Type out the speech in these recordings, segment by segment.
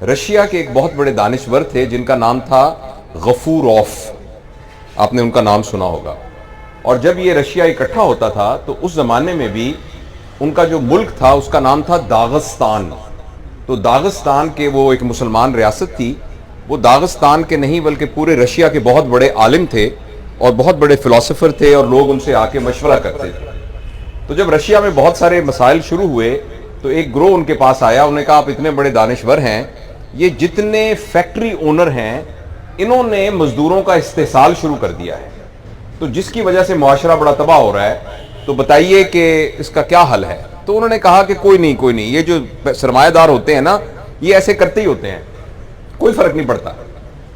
Russia کے ایک بہت بڑے دانشور تھے جن کا نام تھا غفوروف، آپ نے ان کا نام سنا ہوگا. اور جب یہ رشیا اکٹھا ہوتا تھا تو اس زمانے میں بھی ان کا جو ملک تھا اس کا نام تھا داغستان. تو داغستان کے وہ ایک مسلمان ریاست تھی، وہ داغستان کے نہیں بلکہ پورے رشیا کے بہت بڑے عالم تھے اور بہت بڑے فلسفر تھے اور لوگ ان سے آ کے مشورہ کرتے تھے. تو جب رشیا میں بہت سارے مسائل شروع ہوئے تو ایک گروہ ان کے پاس آیا، انہوں نے کہا آپ اتنے بڑے دانشور ہیں، یہ جتنے فیکٹری اونر ہیں انہوں نے مزدوروں کا استحصال شروع کر دیا ہے، تو جس کی وجہ سے معاشرہ بڑا تباہ ہو رہا ہے، تو بتائیے کہ اس کا کیا حل ہے. تو انہوں نے کہا کہ کوئی نہیں، یہ جو سرمایہ دار ہوتے ہیں نا یہ ایسے کرتے ہی ہوتے ہیں، کوئی فرق نہیں پڑتا.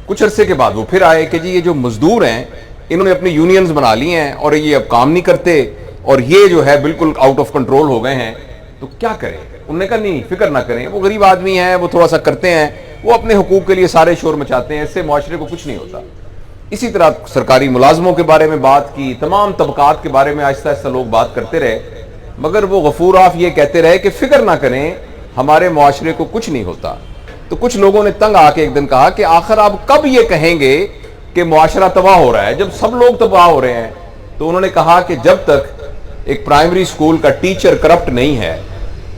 کچھ عرصے کے بعد وہ پھر آئے کہ جی یہ جو مزدور ہیں انہوں نے اپنی یونینز بنا لی ہیں اور یہ اب کام نہیں کرتے اور یہ جو ہے بالکل آؤٹ آف کنٹرول ہو گئے ہیں، تو کیا کریں. انہوں نے کہا نہیں فکر نہ کریں، وہ غریب آدمی ہیں، وہ تھوڑا سا کرتے ہیں، وہ اپنے حقوق کے لیے سارے شور مچاتے ہیں، اس سے معاشرے کو کچھ نہیں ہوتا. اسی طرح سرکاری ملازموں کے بارے میں بات کی، تمام طبقات کے بارے میں آہستہ آہستہ لوگ بات کرتے رہے، مگر وہ غفوروف یہ کہتے رہے کہ فکر نہ کریں، ہمارے معاشرے کو کچھ نہیں ہوتا. تو کچھ لوگوں نے تنگ آ کے ایک دن کہا کہ آخر آپ کب یہ کہیں گے کہ معاشرہ تباہ ہو رہا ہے جب سب لوگ تباہ ہو رہے ہیں. تو انہوں نے کہا کہ جب تک ایک پرائمری اسکول کا ٹیچر کرپٹ نہیں ہے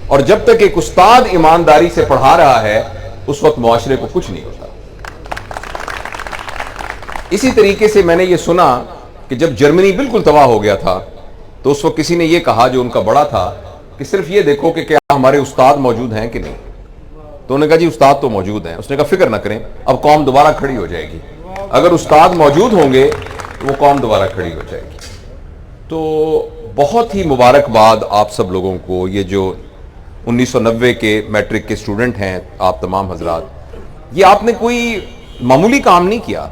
اور جب تک ایک استاد ایمانداری سے پڑھا رہا ہے اس وقت معاشرے کو کچھ نہیں ہوتا. اسی طریقے سے میں نے یہ سنا کہ جب جرمنی بالکل تباہ ہو گیا تھا تو اس وقت کسی نے یہ کہا جو ان کا بڑا تھا کہ صرف یہ دیکھو کہ کیا ہمارے استاد موجود ہیں کہ نہیں. تو انہوں نے کہا جی استاد تو موجود ہیں. اس نے کہا فکر نہ کریں، اب قوم دوبارہ کھڑی ہو جائے گی، اگر استاد موجود ہوں گے تو وہ قوم دوبارہ کھڑی ہو جائے گی. تو بہت ہی مبارکباد آپ سب لوگوں کو، یہ جو 1990 کے میٹرک کے اسٹوڈنٹ ہیں آپ تمام حضرات، یہ آپ نے کوئی معمولی کام نہیں کیا،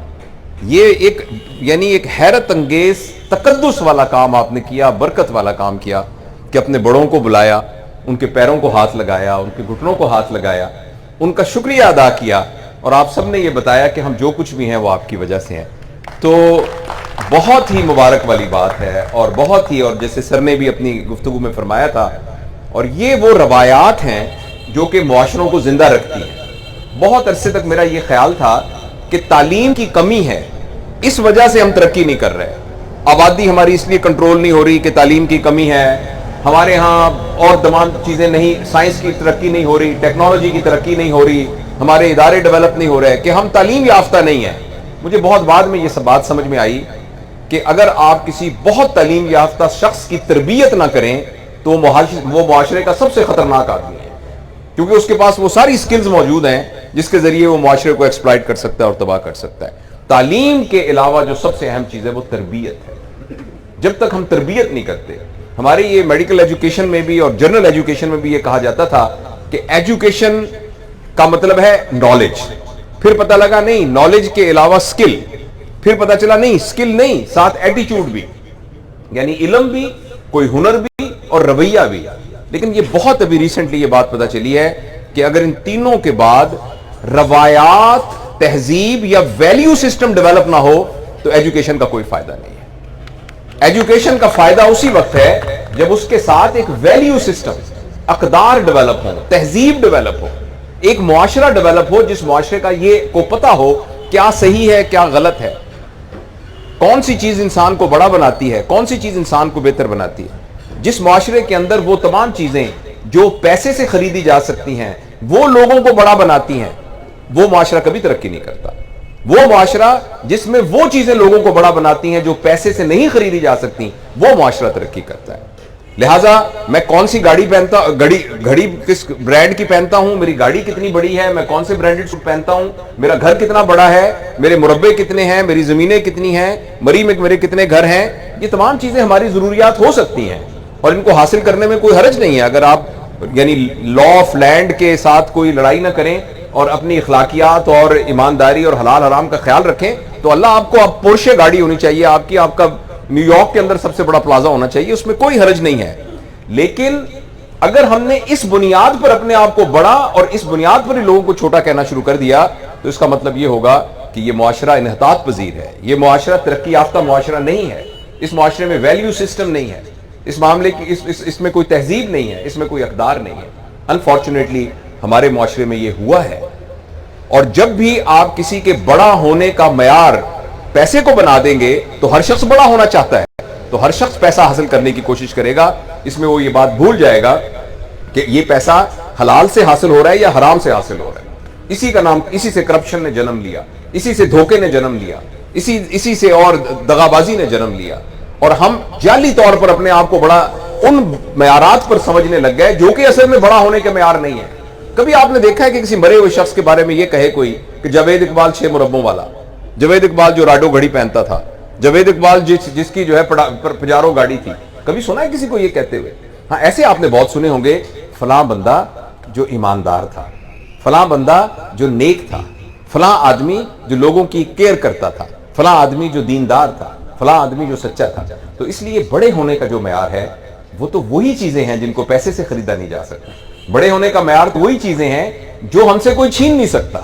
یہ ایک حیرت انگیز تقدس والا کام آپ نے کیا، برکت والا کام کیا کہ اپنے بڑوں کو بلایا، ان کے پیروں کو ہاتھ لگایا، ان کے گھٹنوں کو ہاتھ لگایا، ان کا شکریہ ادا کیا، اور آپ سب نے یہ بتایا کہ ہم جو کچھ بھی ہیں وہ آپ کی وجہ سے ہیں. تو بہت ہی مبارک والی بات ہے، اور بہت ہی، اور جیسے سر نے بھی اپنی گفتگو میں فرمایا تھا، اور یہ وہ روایات ہیں جو کہ معاشروں کو زندہ رکھتی ہیں. بہت عرصے تک میرا یہ خیال تھا کہ تعلیم کی کمی ہے، اس وجہ سے ہم ترقی نہیں کر رہے. آبادی ہماری اس لیے کنٹرول نہیں ہو رہی کہ تعلیم کی کمی ہے، ہمارے ہاں اور تمام چیزیں نہیں، سائنس کی ترقی نہیں ہو رہی، ٹیکنالوجی کی ترقی نہیں ہو رہی، ہمارے ادارے ڈیولپ نہیں ہو رہے کہ ہم تعلیم یافتہ نہیں ہیں. مجھے بہت بعد میں یہ سب بات سمجھ میں آئی کہ اگر آپ کسی بہت تعلیم یافتہ شخص کی تربیت نہ کریں تو وہ معاشرے کا سب سے خطرناک آدمی ہے، کیونکہ اس کے پاس وہ ساری سکلز موجود ہیں جس کے ذریعے وہ معاشرے کو ایکسپلائٹ کر سکتا ہے اور تباہ کر سکتا ہے. تعلیم کے علاوہ جو سب سے اہم چیز ہے وہ تربیت ہے. جب تک ہم تربیت نہیں کرتے، ہماری یہ میڈیکل ایجوکیشن میں بھی اور جنرل ایجوکیشن میں بھی یہ کہا جاتا تھا کہ ایجوکیشن کا مطلب ہے نالج، پھر پتہ لگا نہیں نالج کے علاوہ سکل، پھر پتہ چلا نہیں سکل نہیں، ساتھ ایٹیٹیوڈ بھی، یعنی علم بھی، کوئی ہنر بھی اور رویہ بھی. لیکن یہ بہت ابھی ریسنٹلی یہ بات پتہ چلی ہے کہ اگر ان تینوں کے بعد روایات، تہذیب یا ویلیو سسٹم ڈیولپ نہ ہو تو ایجوکیشن کا کوئی فائدہ نہیں ہے. ایجوکیشن کا فائدہ اسی وقت ہے جب اس کے ساتھ ایک ویلیو سسٹم، اقدار ڈیولپ ہو، تہذیب ڈیولپ ہو، ایک معاشرہ ڈیولپ ہو جس معاشرے کا یہ کو پتہ ہو کیا صحیح ہے کیا غلط ہے، کون سی چیز انسان کو بڑا بناتی ہے، کون سی چیز انسان کو بہتر بناتی ہے. جس معاشرے کے اندر وہ تمام چیزیں جو پیسے سے خریدی جا سکتی ہیں وہ لوگوں کو بڑا بناتی ہیں، وہ معاشرہ کبھی ترقی نہیں کرتا. وہ معاشرہ جس میں وہ چیزیں لوگوں کو بڑا بناتی ہیں جو پیسے سے نہیں خریدی جا سکتی، وہ معاشرہ ترقی کرتا ہے. لہٰذا میں کون سی گھڑی کس برانڈ کی پہنتا ہوں، میری گاڑی کتنی بڑی ہے، میں کون سے برانڈڈ سوٹ پہنتا ہوں، میرا گھر کتنا بڑا ہے، میرے مربع کتنے ہیں، میری زمینیں کتنی ہیں، مری میں میرے کتنے گھر ہیں، یہ تمام چیزیں ہماری ضروریات ہو سکتی ہیں اور ان کو حاصل کرنے میں کوئی حرج نہیں ہے اگر آپ یعنی لا آف لینڈ کے ساتھ کوئی لڑائی نہ کریں اور اپنی اخلاقیات اور ایمانداری اور حلال حرام کا خیال رکھیں تو اللہ آپ کو، آپ پورشے گاڑی ہونی چاہیے آپ کا نیو یارک کے اندر سب سے بڑا پلازا ہونا چاہیے، اس میں کوئی حرج نہیں ہے. لیکن اگر ہم نے اس بنیاد پر اپنے آپ کو بڑا اور اس بنیاد پر ہی لوگوں کو چھوٹا کہنا شروع کر دیا تو اس کا مطلب یہ ہوگا کہ یہ معاشرہ انحطاط پذیر ہے، یہ معاشرہ ترقی یافتہ معاشرہ نہیں ہے، اس معاشرے میں ویلیو سسٹم نہیں ہے، اس معاملے کی اس میں کوئی تہذیب نہیں ہے، اس میں کوئی اقدار نہیں ہے. انفارچونیٹلی ہمارے معاشرے میں یہ ہوا ہے اور جب بھی آپ کسی کے بڑا ہونے کا معیار پیسے کو بنا دیں گے تو ہر شخص بڑا ہونا چاہتا ہے، تو ہر شخص پیسہ حاصل کرنے کی کوشش کرے گا، اس میں وہ یہ بات بھول جائے گا کہ یہ پیسہ حلال سے حاصل ہو رہا ہے یا حرام سے حاصل ہو رہا ہے۔ اسی کا نام، اسی سے کرپشن نے جنم لیا، اسی سے دھوکے نے جنم لیا، اسی سے اور دغابازی نے جنم لیا، اور ہم جعلی طور پر اپنے آپ کو بڑا ان معیارات پر سمجھنے لگ گئے جو کہ اصل میں بڑا ہونے کے معیار نہیں ہے۔ کبھی آپ نے دیکھا ہے کہ کسی مرے ہوئے شخص کے بارے میں یہ کہے کوئی کہ جاوید اقبال 6 مربوں والا، جاوید اقبال جو راڈو گھڑی پہنتا تھا، جاوید اقبال جس کی جو ہے پجارو گاڑی تھی، کبھی سنا ہے کسی کو یہ کہتے ہوئے؟ ہاں ایسے آپ نے بہت سنے ہوں گے، فلاں بندہ جو ایماندار تھا، فلاں بندہ جو نیک تھا، فلاں آدمی جو لوگوں کی کیئر کرتا تھا، فلاں آدمی جو دیندار تھا، فلاں آدمی جو سچا تھا۔ تو اس لیے بڑے ہونے کا جو معیار ہے وہ تو وہی چیزیں ہیں جن کو پیسے سے خریدا نہیں جا سکتا۔ بڑے ہونے کا معیار تو وہی چیزیں ہیں جو ہم سے کوئی چھین نہیں سکتا۔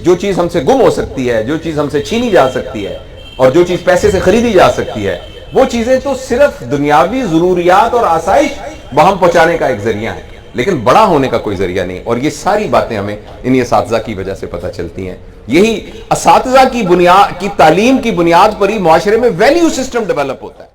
جو چیز ہم سے گم ہو سکتی ہے، جو چیز ہم سے چھینی جا سکتی ہے، اور جو چیز پیسے سے خریدی جا سکتی ہے، وہ چیزیں تو صرف دنیاوی ضروریات اور آسائش باہم پہنچانے کا ایک ذریعہ ہے، لیکن بڑا ہونے کا کوئی ذریعہ نہیں۔ اور یہ ساری باتیں ہمیں انہی اساتذہ کی وجہ سے پتہ چلتی ہیں۔ یہی اساتذہ کی تعلیم کی بنیاد پر ہی معاشرے میں ویلیو سسٹم ڈیولپ ہوتا ہے۔